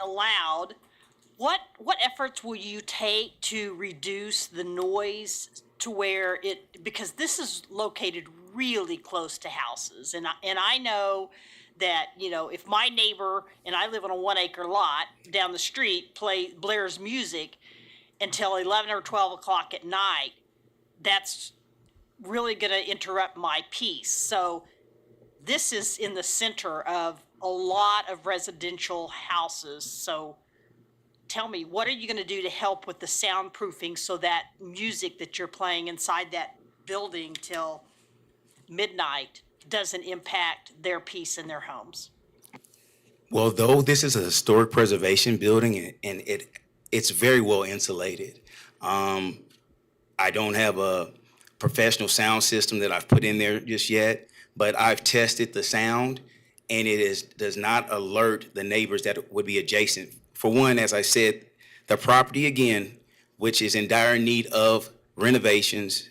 allowed, what efforts will you take to reduce the noise to where because this is located really close to houses, and I know that, if my neighbor, and I live on a 1-acre lot down the street, blares music until 11 or 12 o'clock at night, that's really going to interrupt my peace. So this is in the center of a lot of residential houses. So tell me, what are you going to do to help with the soundproofing so that music that you're playing inside that building till midnight doesn't impact their peace in their homes? Well, though this is a historic preservation building and it's very well insulated, I don't have a professional sound system that I've put in there just yet, but I've tested the sound and does not alert the neighbors that would be adjacent. For one, as I said, the property again, which is in dire need of renovations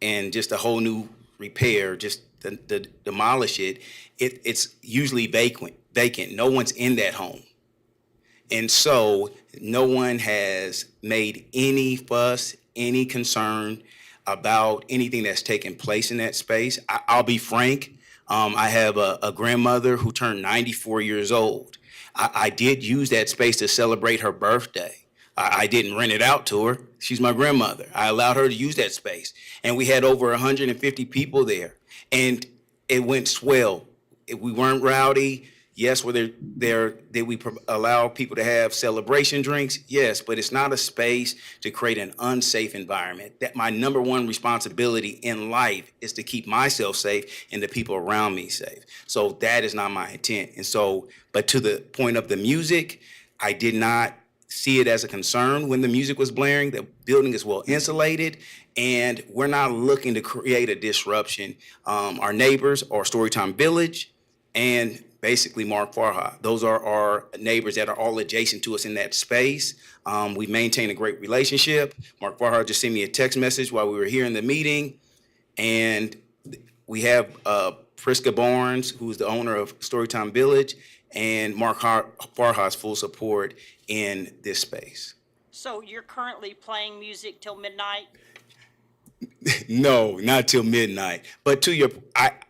and just a whole new repair, just to demolish it, it's usually vacant. No one's in that home. And so no one has made any fuss, any concern about anything that's taken place in that space. I'll be frank, I have a grandmother who turned 94 years old. I did use that space to celebrate her birthday. I didn't rent it out to her. She's my grandmother. I allowed her to use that space. And we had over 150 people there. And it went swell. We weren't rowdy. Yes, did we allow people to have celebration drinks? Yes, but it's not a space to create an unsafe environment. That my number one responsibility in life is to keep myself safe and the people around me safe. So that is not my intent. And so, but to the point of the music, I did not see it as a concern when the music was blaring. The building is well insulated, and we're not looking to create a disruption. Our neighbors are Storytime Village and basically Mark Farha. Those are our neighbors that are all adjacent to us in that space. We maintain a great relationship. Mark Farha just sent me a text message while we were here in the meeting, and we have Priska Barnes, who's the owner of Storytime Village, and Mark Farha's full support in this space. So you're currently playing music till midnight? No, not till midnight. But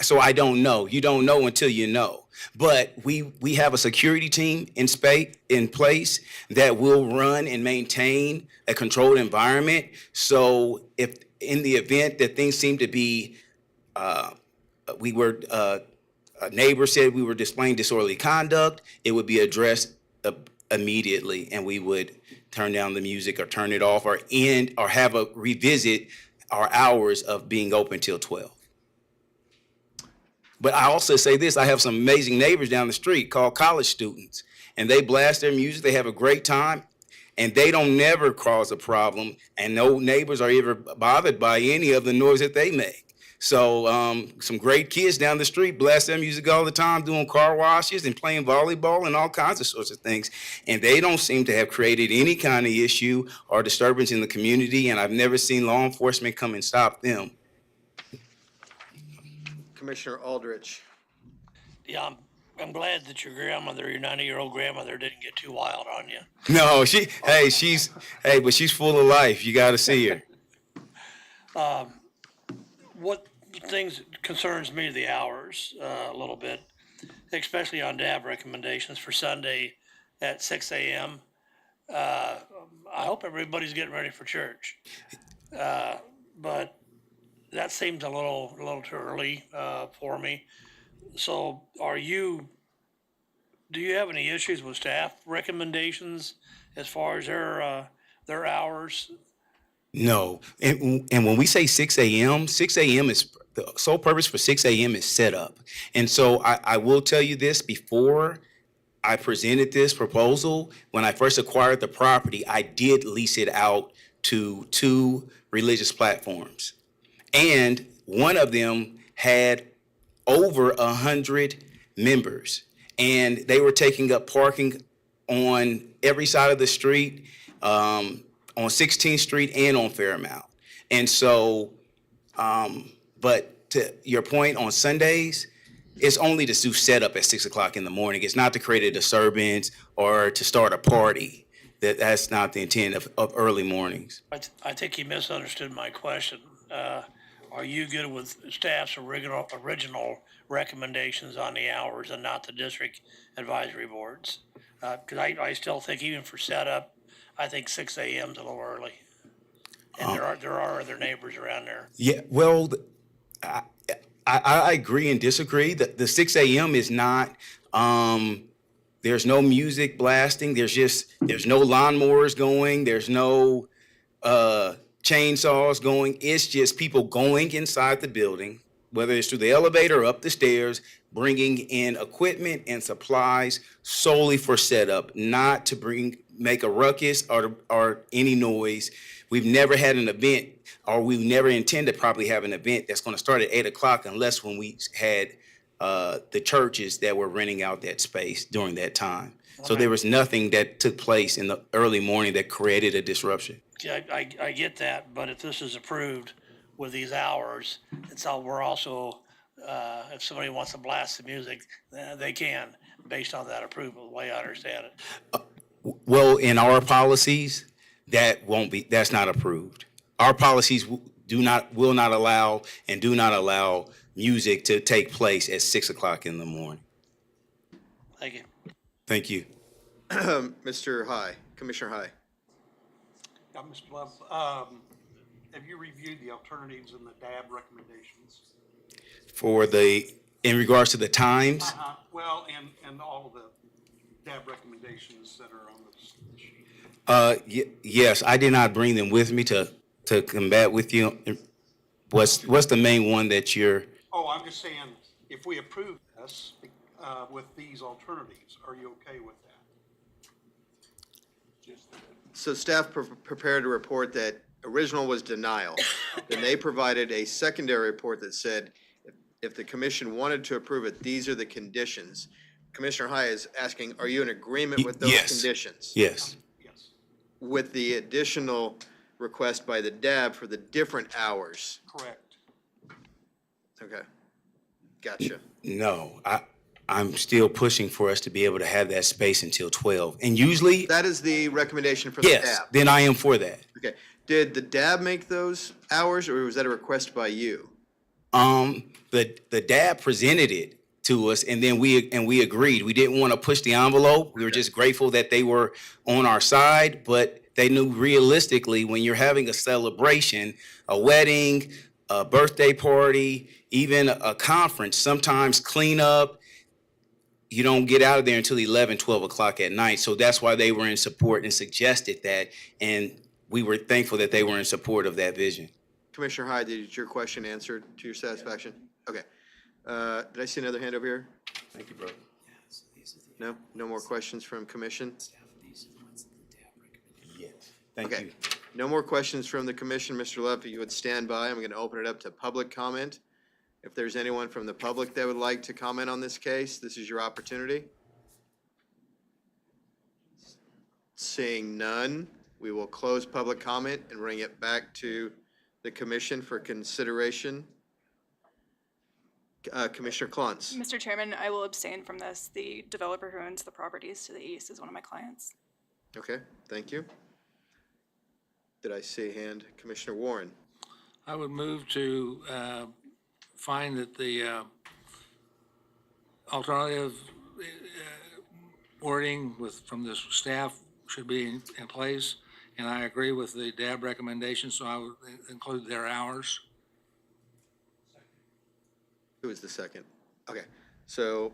so I don't know. You don't know until you know. But we have a security team in place that will run and maintain a controlled environment. So if in the event that things seem to be, a neighbor said we were displaying disorderly conduct, it would be addressed immediately, and we would turn down the music or turn it off or end or have a revisit our hours of being open till 12. But I also say this, I have some amazing neighbors down the street called college students, and they blast their music, they have a great time, and they don't never cause a problem, and no neighbors are ever bothered by any of the noise that they make. So some great kids down the street blast their music all the time, doing car washes and playing volleyball and all kinds of sorts of things. And they don't seem to have created any kind of issue or disturbance in the community, and I've never seen law enforcement come and stop them. Commissioner Aldrich. Yeah, I'm glad that your 90-year-old grandmother didn't get too wild on you. No, but she's full of life. You got to see her. What things concerns me the hours a little bit, especially on DAB recommendations for Sunday at 6 a.m. I hope everybody's getting ready for church, but that seems a little too early for me. So, do you have any issues with staff recommendations as far as their hours? No, and when we say 6 a.m., 6 a.m. is the sole purpose for 6 a.m. is set up. And so I will tell you this, before I presented this proposal, when I first acquired the property, I did lease it out to 2 religious platforms. And one of them had over 100 members, and they were taking up parking on every side of the street, on 16th Street and on Fairmount. And so, but to your point, on Sundays, it's only to do setup at 6 o'clock in the morning. It's not to create a disturbance or to start a party. That's not the intent of early mornings. I think you misunderstood my question. Are you good with staff's original recommendations on the hours and not the district advisory boards? Because I still think even for setup, I think 6 a.m. is a little early. And there are other neighbors around there. Yeah, well, I agree and disagree. The 6 a.m. is not, there's no music blasting. There's no lawnmowers going. There's no chainsaws going. It's just people going inside the building, whether it's through the elevator or up the stairs, bringing in equipment and supplies solely for setup, not to make a ruckus or any noise. We've never had an event, or we never intend to probably have an event that's going to start at 8 o'clock unless when we had the churches that were renting out that space during that time. So there was nothing that took place in the early morning that created a disruption. Yeah, I get that, but if this is approved with these hours, we're also, if somebody wants to blast the music, they can, based on that approval, the way I understand it. Well, in our policies, that's not approved. Our policies will not allow and do not allow music to take place at 6 o'clock in the morning. Thank you. Thank you. Mr. High, Commissioner High. Yeah, Mr. Love, have you reviewed the alternatives and the DAB recommendations? In regards to the times? Well, and all of the DAB recommendations that are on this sheet. Yes, I did not bring them with me to combat with you. What's the main one that you're? Oh, I'm just saying, if we approve this with these alternatives, are you okay with that? So staff prepared a report that original was denial. Then they provided a secondary report that said, if the commission wanted to approve it, these are the conditions. Commissioner High is asking, are you in agreement with those Yes. conditions? Yes. With the additional request by the DAB for the different hours? Correct. Okay, gotcha. No, I'm still pushing for us to be able to have that space until 12. And usually, That is the recommendation from the DAB? yes, then I am for that. Okay, did the DAB make those hours, or was that a request by you? The DAB presented it to us, and then we agreed. We didn't want to push the envelope. We were just grateful that they were on our side, but they knew realistically, when you're having a celebration, a wedding, a birthday party, even a conference, sometimes cleanup, you don't get out of there until 11, 12 o'clock at night. So that's why they were in support and suggested that, and we were thankful that they were in support of that vision. Commissioner Hyde, did your question answered to your satisfaction? Okay. Did I see another hand over here? Thank you, brother. No? No more questions from commission? Yes. Thank Okay. you. No more questions from the commission. Mr. Love, if you would stand by, I'm going to open it up to public comment. If there's anyone from the public that would like to comment on this case, this is your opportunity. Seeing none, we will close public comment and bring it back to the commission for consideration. Commissioner Klontz. Mr. Chairman, I will abstain from this. The developer who owns the properties to the east is one of my clients. Okay, thank you. Did I see a hand? Commissioner Warren. I would move to find that the alternative wording from the staff should be in place, and I agree with the DAB recommendation, so I would include their hours. Who is the second? Okay, so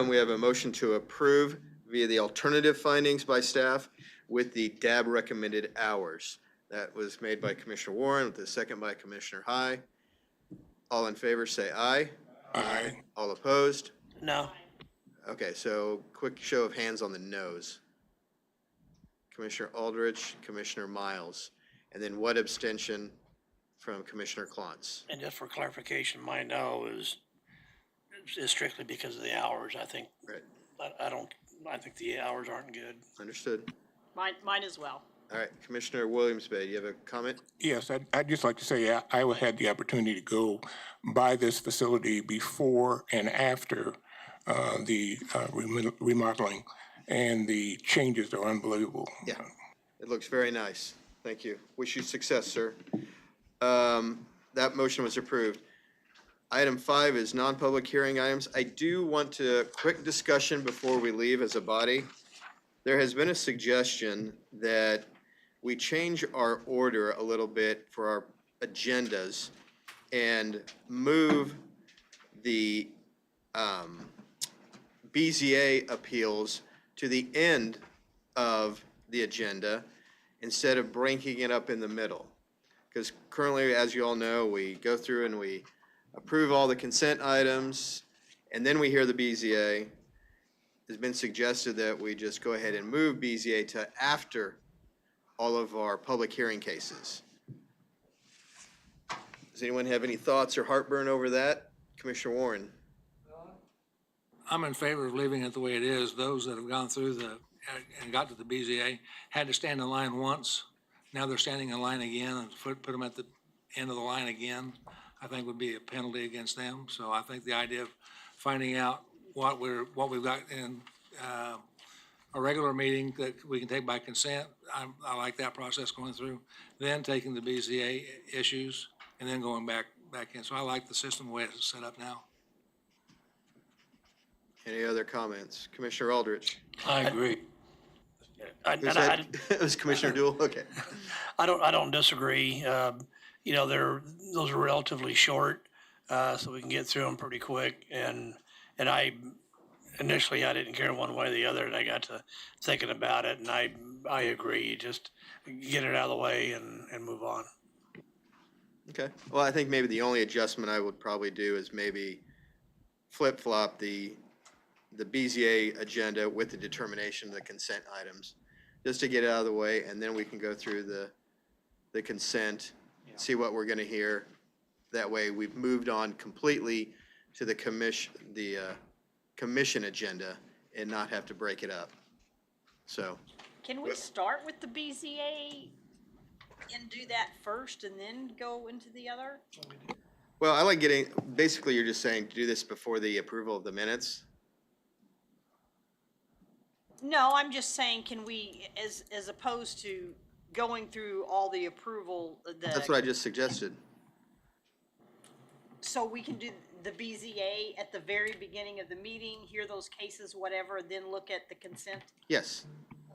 we have a motion to approve via the alternative findings by staff with the DAB recommended hours. That was made by Commissioner Warren with the second by Commissioner High. All in favor, say aye. Aye. All opposed? No. Okay, so quick show of hands on the noes. Commissioner Aldrich, Commissioner Miles, and then what abstention from Commissioner Klontz? And just for clarification, my no is strictly because of the hours. I think, Right, I think the hours aren't good. understood. Mine as well. All right, Commissioner Williams-Bay, you have a comment? Yes, I'd just like to say I had the opportunity to go by this facility before and after the remodeling, and the changes are unbelievable. Yeah, it looks very nice. Thank you. Wish you success, sir. That motion was approved. Item 5 is non-public hearing items. I do want to, quick discussion before we leave as a body. There has been a suggestion that we change our order a little bit for our agendas and move the BZA appeals to the end of the agenda instead of breaking it up in the middle. Because currently, as you all know, we go through and we approve all the consent items, and then we hear the BZA. It's been suggested that we just go ahead and move BZA to after all of our public hearing cases. Does anyone have any thoughts or heartburn over that? Commissioner Warren? I'm in favor of leaving it the way it is. Those that have gone through and got to the BZA had to stand in line once. Now they're standing in line again, and put them at the end of the line again, I think would be a penalty against them. So I think the idea of finding out what we've got in a regular meeting that we can take by consent, I like that process going through, then taking the BZA issues and then going back in. So I like the system the way it's set up now. Any other comments? Commissioner Aldrich? I agree. It was Commissioner Duell? Okay. I don't disagree. You know, those are relatively short, so we can get through them pretty quick. And initially I didn't care one way or the other, and I got to thinking about it, and I agree. Just get it out of the way and move on. Okay. Well, I think maybe the only adjustment I would probably do is maybe flip-flop the BZA agenda with the determination of the consent items. just to get it out of the way, and then we can go through the consent, see what we're gonna hear. That way, we've moved on completely to the commission agenda and not have to break it up. So, Can we start with the BZA and do that first and then go into the other? well, I like getting, basically, you're just saying to do this before the approval of the minutes? No, I'm just saying, can we, as opposed to going through all the approval, That's what I just suggested. so we can do the BZA at the very beginning of the meeting, hear those cases, whatever, then look at the consent? Yes.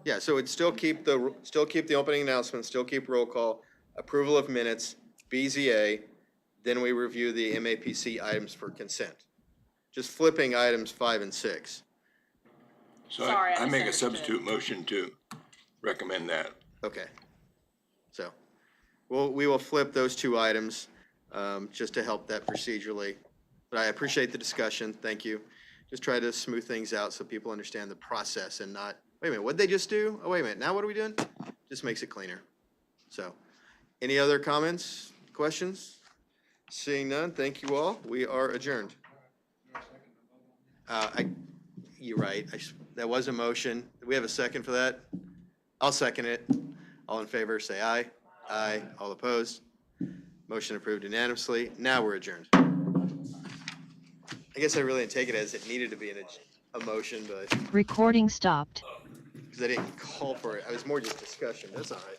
Yeah, so it'd still keep the opening announcement, still keep roll call, approval of minutes, BZA, then we review the MAPC items for consent. Just flipping items 5 and 6. So Sorry, I I make a misunderstood. substitute motion to recommend that. Okay. So, we will flip those 2 items, just to help that procedurally. But I appreciate the discussion, thank you. Just try to smooth things out so people understand the process and not, wait a minute, what'd they just do? Oh, wait a minute, now what are we doing? Just makes it cleaner. So, any other comments, questions? Seeing none, thank you all. We are adjourned. You're right. That was a motion. Do we have a second for that? I'll second it. All in favor, say aye. Aye. All opposed? Motion approved unanimously. Now we're adjourned. I guess I really didn't take it as it needed to be a motion, but Recording stopped. because I didn't call for it. I was more just discussion. That's all right.